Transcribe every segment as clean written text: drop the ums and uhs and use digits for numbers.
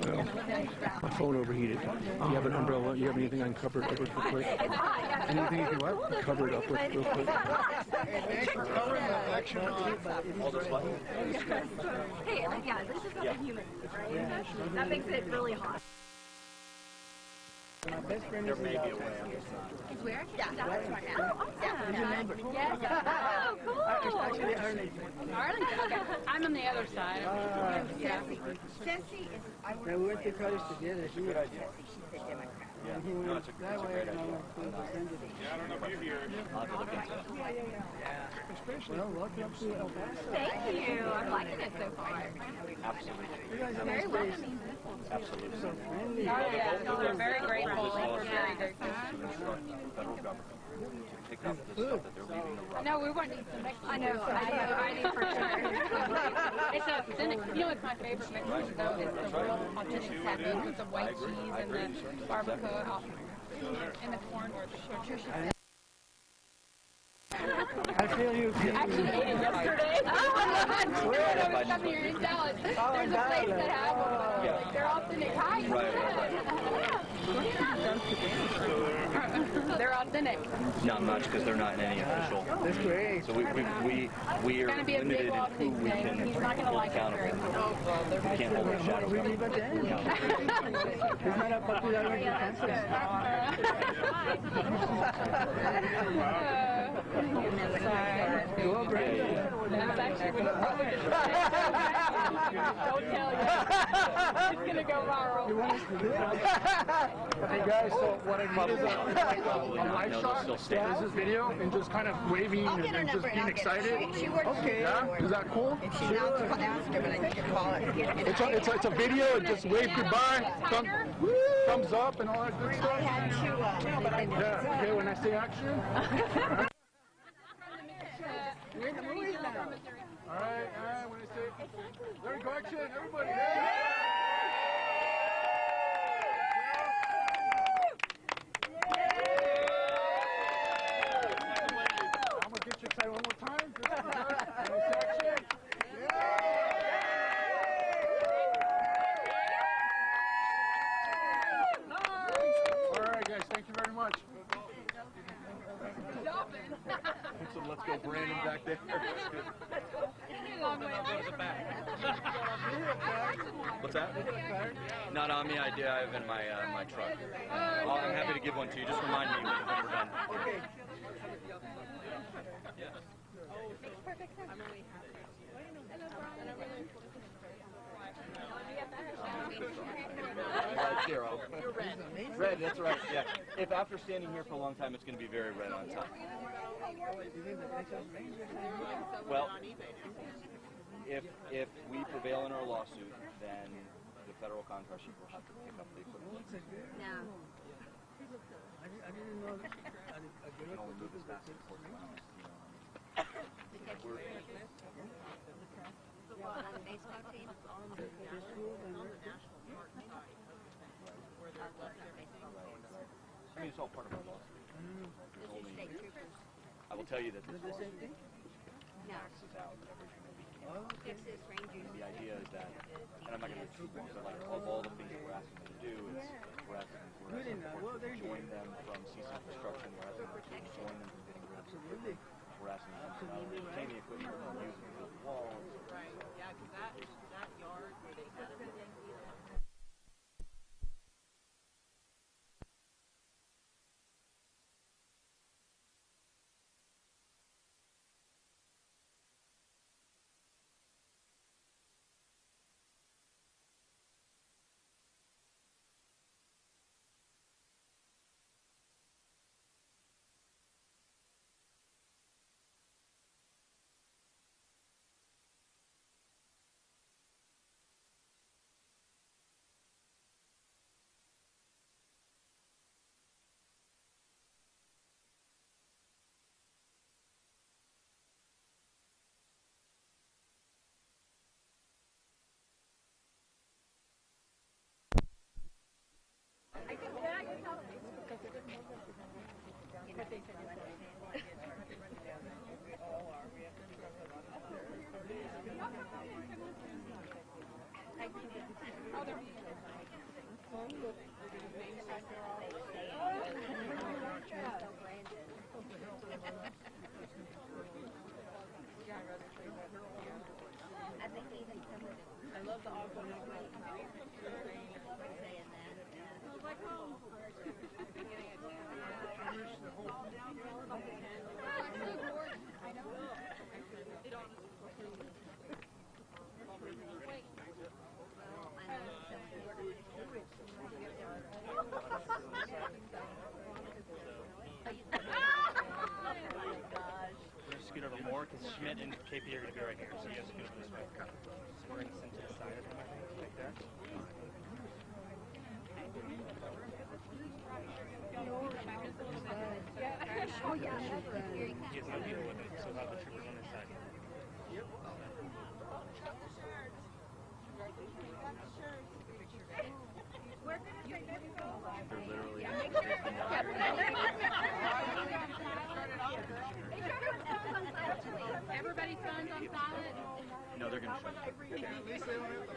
Well, my phone overheated. You have an umbrella? You have anything I can cover it up with real quick? Anything you can what? Cover it up with real quick. Hey, yeah, this is not human, right? That makes it really hot. My best friend is there may be a way. It's where? Yeah, that's my house. Oh, awesome. Yeah, neighbor. Yes. Oh, cool. Actually, Arlington. Arlington. Okay. I'm on the other side. Ceci is, I work We went to college together. She was, She's taking my crap. Yeah, he no, went it's a that way, great and I idea. went to Los Angeles. I'll have to look into it. Well, welcome to El Paso. Thank you. I'm liking it so far. Absolutely. You guys are Very nice welcoming. Absolutely. So friendly. Oh, yeah. No, we're very grateful. We're very grateful. To instruct the federal government to pick up the stuff that they're leaving the road. No, we want to eat some Mexican. I know for sure. It's authentic. You know what's my favorite Mexican though? Is the real authentic taco with the white cheese and the barbacoa and the corn or the charcuterie. I feel you. Actually ate it yesterday. Oh my God! When I was coming here in Dallas, there's a place that has them. Like, they're authentic. Hi. They're authentic. Not much because they're not in any official. That's great. So we are limited in who we can He's not going to hold like it accountable. very much. We can't hold our shadows We up. leave at the end. It's not a popular one to cancel. Go, Brenda. That's actually what don't tell you. It's going to go viral. You want us to do it? Hey guys, so what I need is a live shot. Still stand. This is video and just kind of waving I'll and get her just number and being I'll get her. excited. She works Okay. Yeah, is that cool? If she's not, ask her, but I need to call her to get it. It's a video. Just wave goodbye, thumbs up, and all that good I stuff. had to, Yeah. Okay, when I say action. We're the movies now. All right. When I say, there we go, action, everybody. I'm gonna get you excited one more time. When I say action. All right, guys. Thank you very much. So let's go, Brandon, back there. What's that? Not on me. I have in my my truck. I'm happy to give one to you. Just remind me when we're done. Okay. Makes perfect sense. Zero. Red, that's right. Yeah. If after standing here for a long time, it's going to be very red on top. Well, if we prevail in our lawsuit, then the federal contract will have to pick up the equipment. No. I didn't know a girl could do this. On the baseball team? I mean, it's all part of our lawsuit. State troopers? I will tell you that this The same lawsuit thing? No. taxes out everything that we can. Texas Rangers. The idea is that, and I'm not going to get too long, but like of all the things that we're asking them to do, we're asking them to join them from ceasing construction, we're asking them to join them from getting rid of the equipment, we're asking them to not only retain the equipment, but use it to build walls. Right, yeah, because that yard where they had everything, I love the awful feels like home. Scoot over more because Schmitt and KP are going to be right here, so you guys scoot over this way. So we're going to send to the side of him, I think, like that. He has no deal with it, so we'll have the troopers on this side. They're literally... Everybody's phone's on silent. No, they're going to show you. Everybody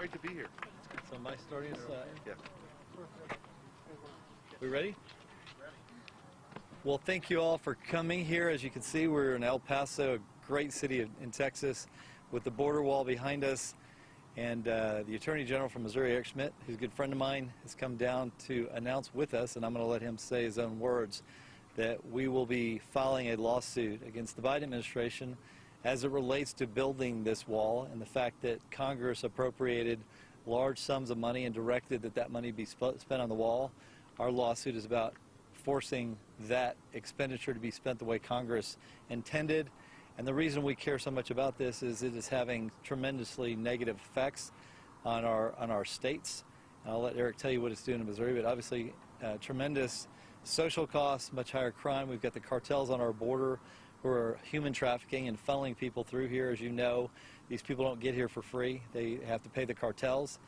Great to be here. So am I starting us? Yeah. We ready? Well, thank you all for coming here. As you can see, we're in El Paso, a great city in Texas, with the border wall behind us. And the Attorney General from Missouri, Eric Schmitt, who's a good friend of mine, has come down to announce with us, and I'm going to let him say his own words, that we will be filing a lawsuit against the Biden administration as it relates to building this wall and the fact that Congress appropriated large sums of money and directed that that money be spent on the wall. Our lawsuit is about forcing that expenditure to be spent the way Congress intended. And the reason we care so much about this is it is having tremendously negative effects on our states. And I'll let Eric tell you what it's doing in Missouri, but obviously tremendous social costs, much higher crime. We've got the cartels on our border who are human trafficking and funneling people through here. As you know, these people don't get here for free. They have to pay the cartels.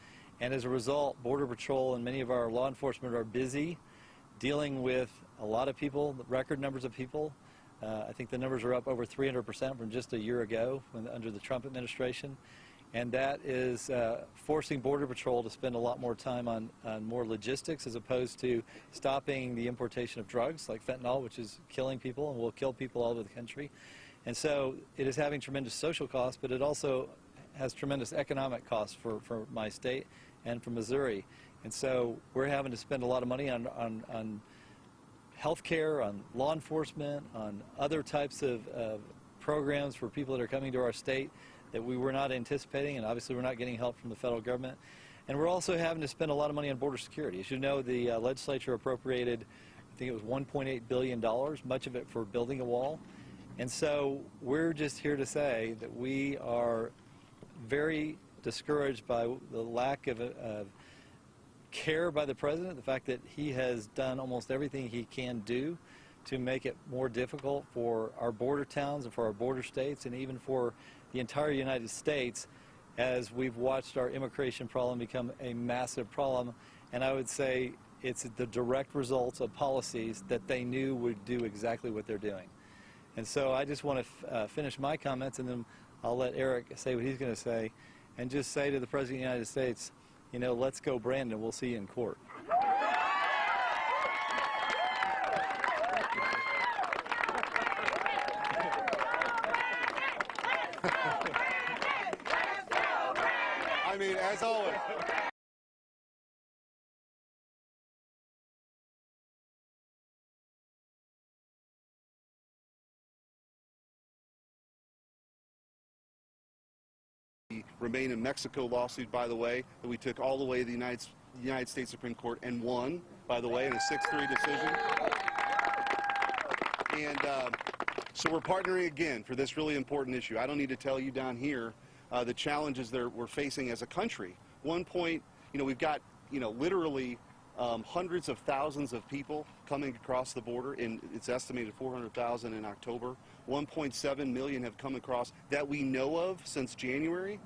And as a result, Border Patrol and many of our law enforcement are busy dealing with a lot of people, record numbers of people. I think the numbers are up over 300% from just a year ago under the Trump administration. And that is forcing Border Patrol to spend a lot more time on more logistics as opposed to stopping the importation of drugs like fentanyl, which is killing people and will kill people all over the country. And so it is having tremendous social costs, but it also has tremendous economic costs for my state and for Missouri. And so we're having to spend a lot of money on health care, on law enforcement, on other types of programs for people that are coming to our state that we were not anticipating, and obviously we're not getting help from the federal government. And we're also having to spend a lot of money on border security. As you know, the legislature appropriated, I think it was $1.8 billion, much of it for building a wall. And so we're just here to say that we are very discouraged by the lack of care by the president, the fact that he has done almost everything he can do to make it more difficult for our border towns and for our border states and even for the entire United States as we've watched our immigration problem become a massive problem. And I would say it's the direct results of policies that they knew would do exactly what they're doing. And so I just want to finish my comments, and then I'll let Eric say what he's going to say, and just say to the President of the United States, you know, let's go, Brandon. We'll see you in court. I mean, as always. The Remain in Mexico lawsuit, by the way, that we took all the way to the United States Supreme Court and won, by the way, in a 6-3 decision. And so we're partnering again for this really important issue. I don't need to tell you down here the challenges that we're facing as a country. One point, you know, we've got, you know, literally hundreds of thousands of people coming across the border, and it's estimated 400,000 in October. 1.7 million have come across that we know of since January.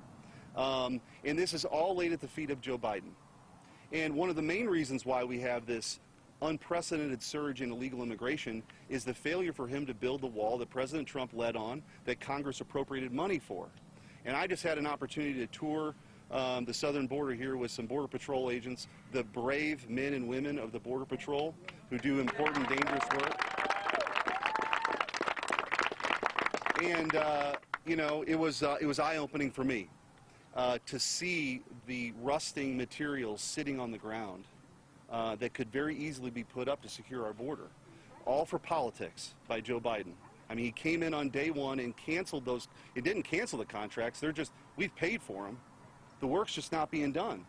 And this is all laid at the feet of Joe Biden. And one of the main reasons why we have this unprecedented surge in illegal immigration is the failure for him to build the wall that President Trump led on, that Congress appropriated money for. And I just had an opportunity to tour the southern border here with some Border Patrol agents, the brave men and women of the Border Patrol who do important, dangerous work. And, you know, it was eye-opening for me to see the rusting materials sitting on the ground that could very easily be put up to secure our border, all for politics by Joe Biden. I mean, he came in on day one and canceled those. It didn't cancel the contracts. They're just, we've paid for them. The work's just not being done.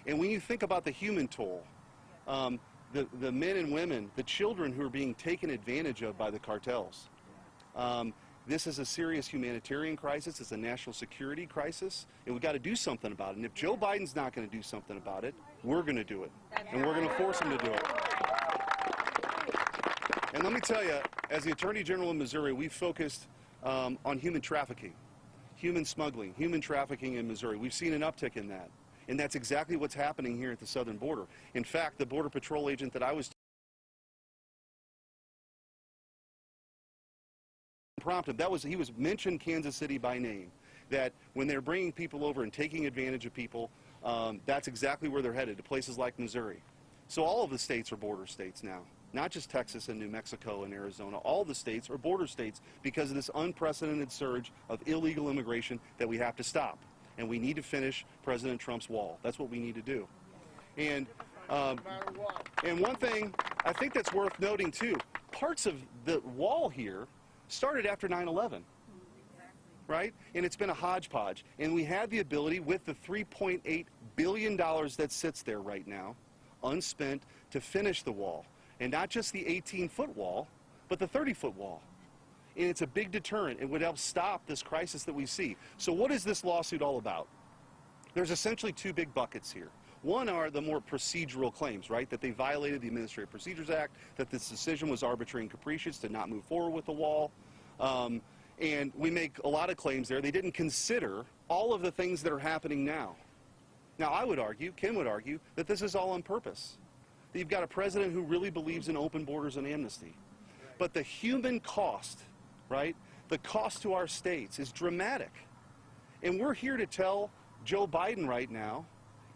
And when you think about the human toll, the men and women, the children who are being taken advantage of by the cartels, this is a serious humanitarian crisis. It's a national security crisis, and we've got to do something about it. And if Joe Biden's not going to do something about it, we're going to do it, and we're going to force him to do it. And let me tell you, as the Attorney General in Missouri, we've focused on human trafficking, human smuggling, human trafficking in Missouri. We've seen an uptick in that, and that's exactly what's happening here at the southern border. In fact, the Border Patrol agent that I was prompted, he was mentioned Kansas City by name, that when they're bringing people over and taking advantage of people, that's exactly where they're headed, to places like Missouri. So all of the states are border states now, not just Texas and New Mexico and Arizona. All the states are border states because of this unprecedented surge of illegal immigration that we have to stop. And we need to finish President Trump's wall. That's what we need to do. And one thing I think that's worth noting too, parts of the wall here started after 9/11, right? And it's been a hodgepodge. And we had the ability, with the $3.8 billion that sits there right now, unspent, to finish the wall. And not just the 18-foot wall, but the 30-foot wall. And it's a big deterrent. It would help stop this crisis that we see. So what is this lawsuit all about? There's essentially two big buckets here. One are the more procedural claims, right? That they violated the Administrative Procedures Act, that this decision was arbitrary and capricious to not move forward with the wall. And we make a lot of claims there. They didn't consider all of the things that are happening now. Now, I would argue, Ken would argue, that this is all on purpose. That you've got a president who really believes in open borders and amnesty. But the human cost, right? The cost to our states is dramatic. And we're here to tell Joe Biden right now,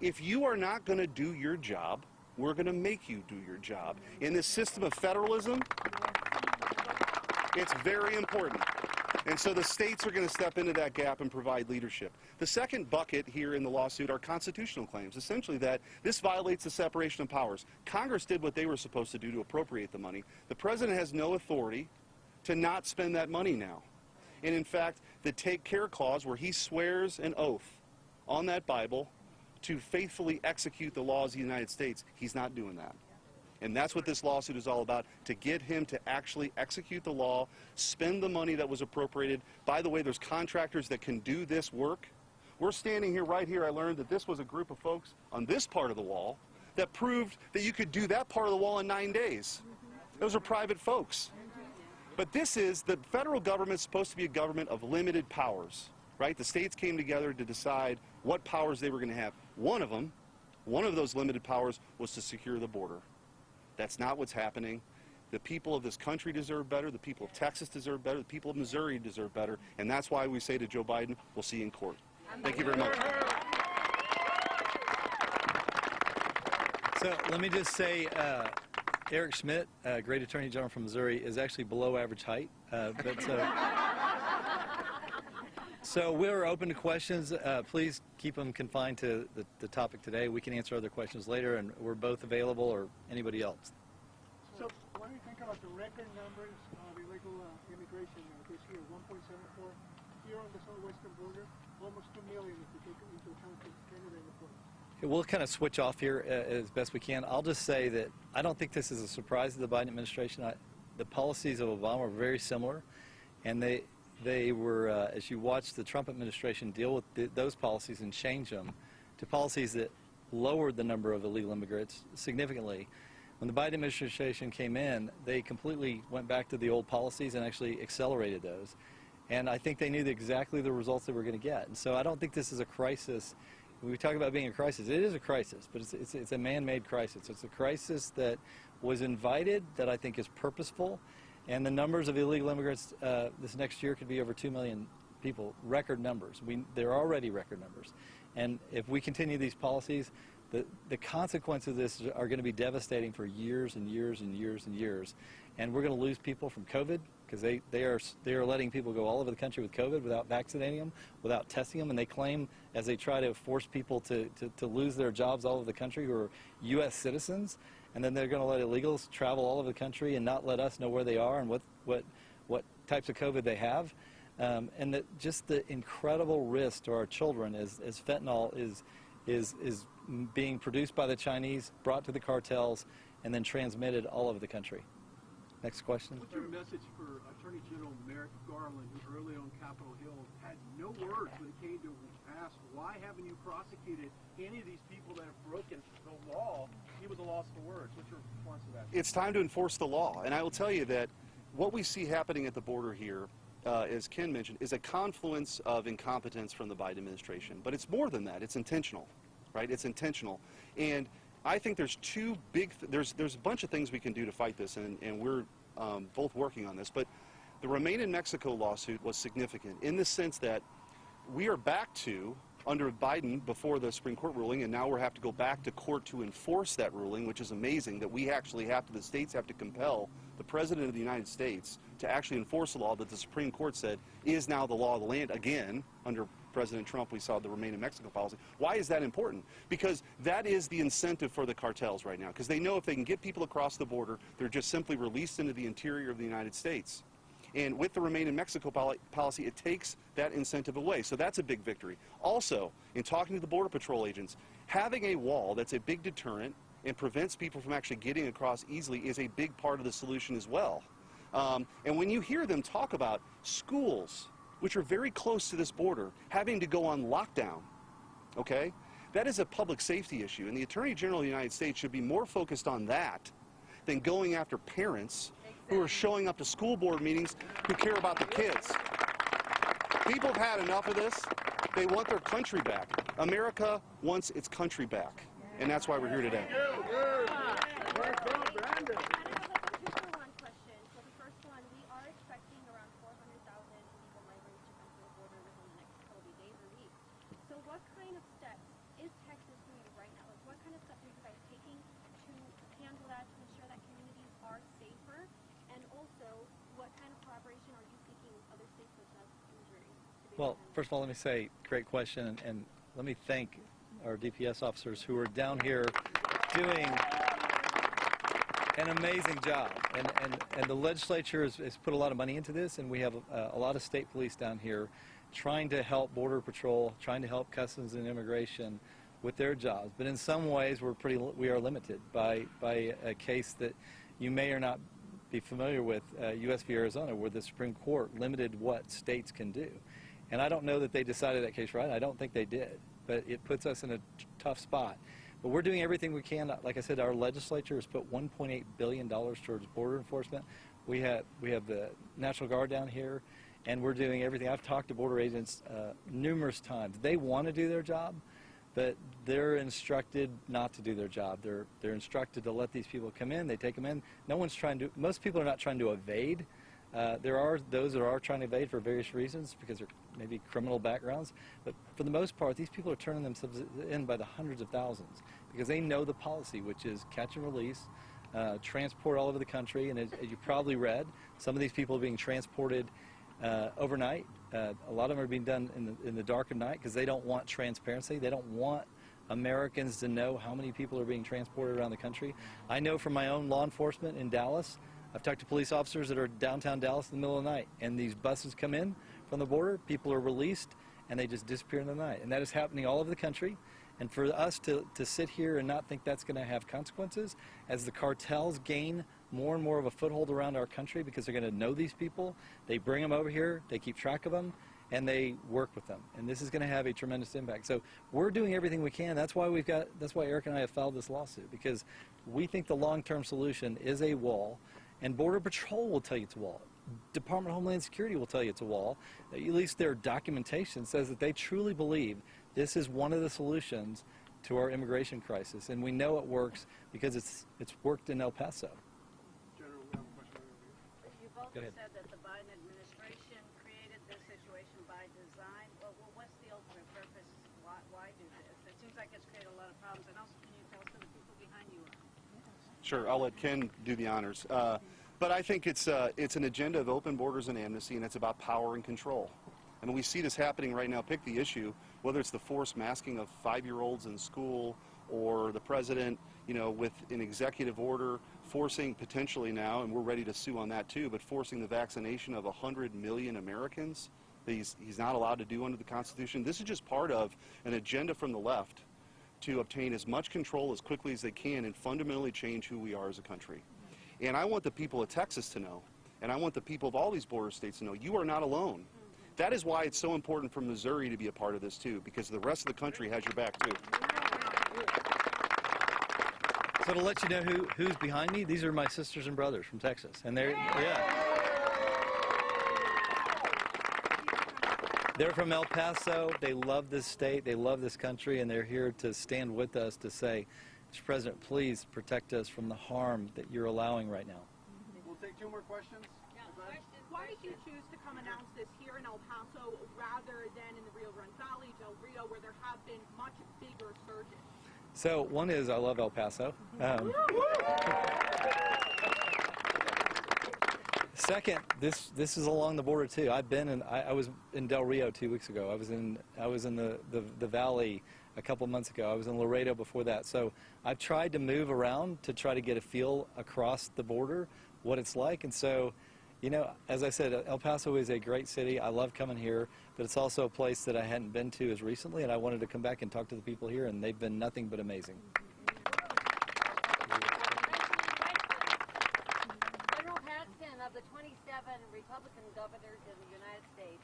if you are not going to do your job, we're going to make you do your job. In this system of federalism, it's very important. And so the states are going to step into that gap and provide leadership. The second bucket here in the lawsuit are constitutional claims, essentially that this violates the separation of powers. Congress did what they were supposed to do to appropriate the money. The president has no authority to not spend that money now. And in fact, the take care clause, where he swears an oath on that Bible to faithfully execute the laws of the United States, he's not doing that. And that's what this lawsuit is all about, to get him to actually execute the law, spend the money that was appropriated. By the way, there's contractors that can do this work. We're standing here, right here, I learned that this was a group of folks on this part of the wall that proved that you could do that part of the wall in 9 days. Those are private folks. But this is, the federal government's supposed to be a government of limited powers, right? The states came together to decide what powers they were going to have. One of those limited powers was to secure the border. That's not what's happening. The people of this country deserve better. The people of Texas deserve better. The people of Missouri deserve better. And that's why we say to Joe Biden, we'll see you in court. Thank you very much. So let me just say, Eric Schmitt, great Attorney General from Missouri, is actually below average height. So we're open to questions. Please keep them confined to the topic today. We can answer other questions later, and we're both available, or anybody else. So what do you think about the record numbers of illegal immigration this year? 1.74 here on the southwestern border, almost 2 million if you take into account Canada and the port. We'll kind of switch off here as best we can. I'll just say that I don't think this is a surprise to the Biden administration. The policies of Obama are very similar, and they were, as you watch the Trump administration deal with those policies and change them to policies that lowered the number of illegal immigrants significantly. When the Biden administration came in, they completely went back to the old policies and actually accelerated those. And I think they knew exactly the results they were going to get. And so I don't think this is a crisis. When we talk about being a crisis, it is a crisis, but it's a man-made crisis. It's a crisis that was invited, that I think is purposeful, and the numbers of illegal immigrants this next year could be over 2 million people, record numbers. They're already record numbers. And if we continue these policies, the consequences of this are going to be devastating for years and years and years and years. And we're going to lose people from COVID, because they are letting people go all over the country with COVID without vaccinating them, without testing them, and they claim, as they try to force people to lose their jobs all over the country who are U.S. citizens, and then they're going to let illegals travel all over the country and not let us know where they are and what types of COVID they have. And that just the incredible risk to our children as fentanyl is being produced by the Chinese, brought to the cartels, and then transmitted all over the country. Next question. What's your message for Attorney General Merrick Garland, who early on Capitol Hill had no words when it came to ask, why haven't you prosecuted any of these people that have broken the law? He was a loss for words. What's your response to that? It's time to enforce the law. And I will tell you that what we see happening at the border here, as Ken mentioned, is a confluence of incompetence from the Biden administration. But it's more than that. It's intentional, right? It's intentional. And I think there's two big, there's a bunch of things we can do to fight this, and we're both working on this. But the Remain in Mexico lawsuit was significant in the sense that we are back to, under Biden before the Supreme Court ruling, and now we have to go back to court to enforce that ruling, which is amazing that we actually have to, the states have to compel the President of the United States to actually enforce a law that the Supreme Court said is now the law of the land again. Under President Trump, we saw the Remain in Mexico policy. Why is that important? Because that is the incentive for the cartels right now, because they know if they can get people across the border, they're just simply released into the interior of the United States. And with the Remain in Mexico policy, it takes that incentive away. So that's a big victory. Also, in talking to the Border Patrol agents, having a wall that's a big deterrent and prevents people from actually getting across easily is a big part of the solution as well. And when you hear them talk about schools, which are very close to this border, having to go on lockdown, okay, that is a public safety issue. And the Attorney General of the United States should be more focused on that than going after parents who are showing up to school board meetings who care about the kids. People have had enough of this. They want their country back. America wants its country back. And that's why we're here today. Well, first of all, let me say, great question, and let me thank our DPS officers who are down here doing an amazing job. And the legislature has put a lot of money into this, and we have a lot of state police down here trying to help Border Patrol, trying to help Customs and Immigration with their jobs. But in some ways, we are limited by a case that you may or not be familiar with, U.S. v. Arizona, where the Supreme Court limited what states can do. And I don't know that they decided that case right. I don't think they did. But it puts us in a tough spot. But we're doing everything we can. Like I said, our legislature has put $1.8 billion towards border enforcement. We have the National Guard down here, and we're doing everything. I've talked to border agents numerous times. They want to do their job, but they're instructed not to do their job. They're instructed to let these people come in. They take them in. No one's trying to. Most people are not trying to evade. There are those that are trying to evade for various reasons because they're maybe criminal backgrounds, but for the most part, these people are turning themselves in by the hundreds of thousands because they know the policy, which is catch and release, transport all over the country, and as you probably read, some of these people are being transported overnight. A lot of them are being done in the dark of night because they don't want transparency. They don't want Americans to know how many people are being transported around the country. I know from my own law enforcement in Dallas, I've talked to police officers that are downtown Dallas in the middle of the night, and these buses come in from the border, people are released, and they just disappear in the night. And that is happening all over the country. And for us to sit here and not think that's going to have consequences, as the cartels gain more and more of a foothold around our country because they're going to know these people, they bring them over here, they keep track of them, and they work with them. And this is going to have a tremendous impact. So we're doing everything we can. That's why Eric and I have filed this lawsuit, because we think the long-term solution is a wall, and Border Patrol will tell you it's a wall. Department of Homeland Security will tell you it's a wall. At least their documentation says that they truly believe this is one of the solutions to our immigration crisis, and we know it works because it's worked in El Paso. General, we have a question over here. You've also Go ahead. said that the Biden administration created this situation by design. Well, what's the ultimate purpose? Why do this? It seems like it's created a lot of problems. And also, can you tell us who the people behind you are? Sure, I'll let Ken do the honors. But I think it's an agenda of open borders and amnesty, and it's about power and control. I mean, we see this happening right now. Pick the issue, whether it's the forced masking of 5-year-olds in school, or the president, you know, with an executive order forcing potentially now, and we're ready to sue on that too, but forcing the vaccination of 100 million Americans that he's not allowed to do under the Constitution. This is just part of an agenda from the left to obtain as much control as quickly as they can and fundamentally change who we are as a country. And I want the people of Texas to know, and I want the people of all these border states to know, you are not alone. That is why it's so important for Missouri to be a part of this too, because the rest of the country has your back too. So to let you know who's behind me, these are my sisters and brothers from Texas, and they're from El Paso. They love this state, they love this country, and they're here to stand with us to say, Mr. President, please protect us from the harm that you're allowing right now. We'll take 2 more questions. Why did you choose to come announce this here in El Paso rather than in the Rio Grande Valley, Del Rio, where there have been much bigger surges? So one is I love El Paso. Second, this is along the border too. I was in Del Rio 2 weeks ago. I was in the valley a couple months ago. I was in Laredo before that. So I've tried to move around to try to get a feel across the border what it's like. And so, you know, as I said, El Paso is a great city. I love coming here, but it's also a place that I hadn't been to as recently, and I wanted to come back and talk to the people here, and they've been nothing but amazing. General Paxton, of the 27 Republican governors in the United States,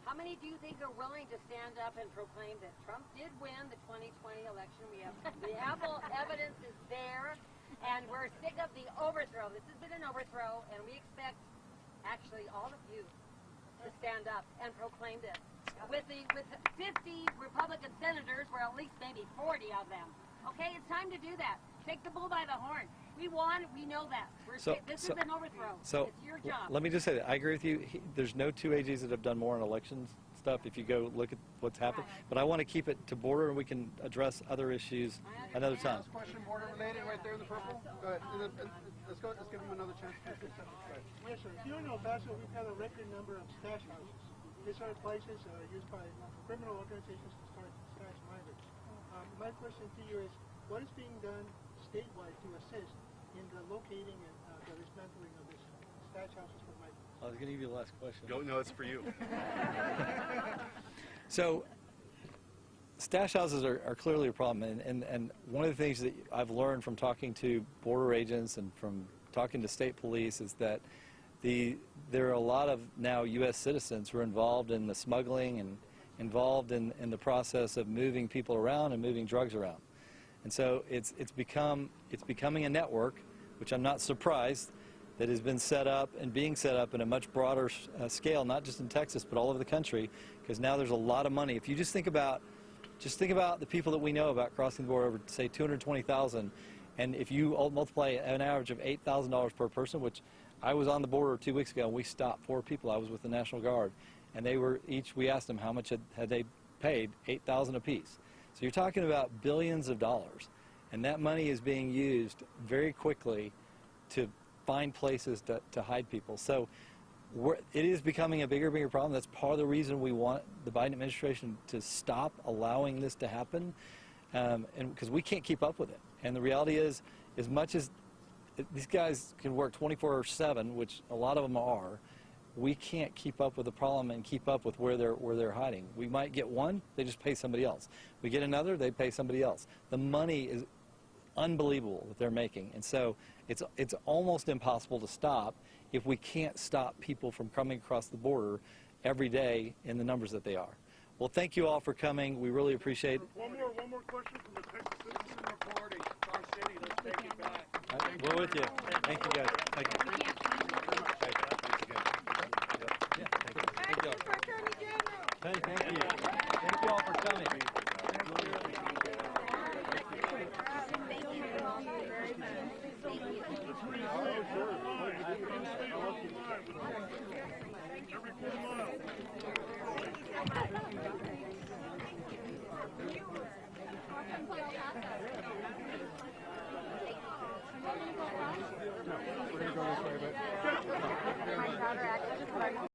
how many do you think are willing to stand up and proclaim that Trump did win the 2020 election? The ample evidence is there, and we're sick of the overthrow. This has been an overthrow, and we expect actually all of you to stand up and proclaim this. With 50 Republican senators, or at least maybe 40 of them. Okay, it's time to do that. Take the bull by the horn. We won. We know that. This is an overthrow. So it's your job. Let me just say that I agree with you. There's no 2 AGs that have done more on elections stuff if you go look at what's happened. But I want to keep it to border, and we can address other issues another time. Last question, border related, right there in the purple. Go ahead. Let's give him another chance. Yes, sir. Here in El Paso, we've had a record number of stash houses. These are places used by criminal organizations to start stash migrants. My question to you is, what is being done statewide to assist in the locating and the dismantling of these stash houses for migrants? I was going to give you the last question. No, it's for you. So, stash houses are clearly a problem, and one of the things that I've learned from talking to border agents and from talking to state police is that there are a lot of now U.S. citizens who are involved in the smuggling and involved in the process of moving people around and moving drugs around. And so it's becoming a network, which I'm not surprised, that has been set up and being set up in a much broader scale, not just in Texas, but all over the country, because now there's a lot of money. If you just think about the people that we know about crossing the border, over, say, 220,000, and if you multiply an average of $8,000 per person, which I was on the border 2 weeks ago, and we stopped 4 people. I was with the National Guard, and they were we asked them how much had they paid, $8,000 apiece. So you're talking about billions of dollars, and that money is being used very quickly to find places to hide people. So it is becoming a bigger problem. That's part of the reason we want the Biden administration to stop allowing this to happen, and because we can't keep up with it. And the reality is, as much as these guys can work 24/7, which a lot of them are, we can't keep up with the problem and keep up with where they're hiding. We might get one, they just pay somebody else. We get another, they pay somebody else. The money is unbelievable that they're making, and so it's almost impossible to stop if we can't stop people from coming across the border every day in the numbers that they are. Well, thank you all for coming. We really appreciate it. One more question from the Texas Citizen Report. It's our city. Let's take it back. We're with you. Thank you, guys. Thank you. Thank you. Thank you. Thank you all for coming. We're going to go this way, but...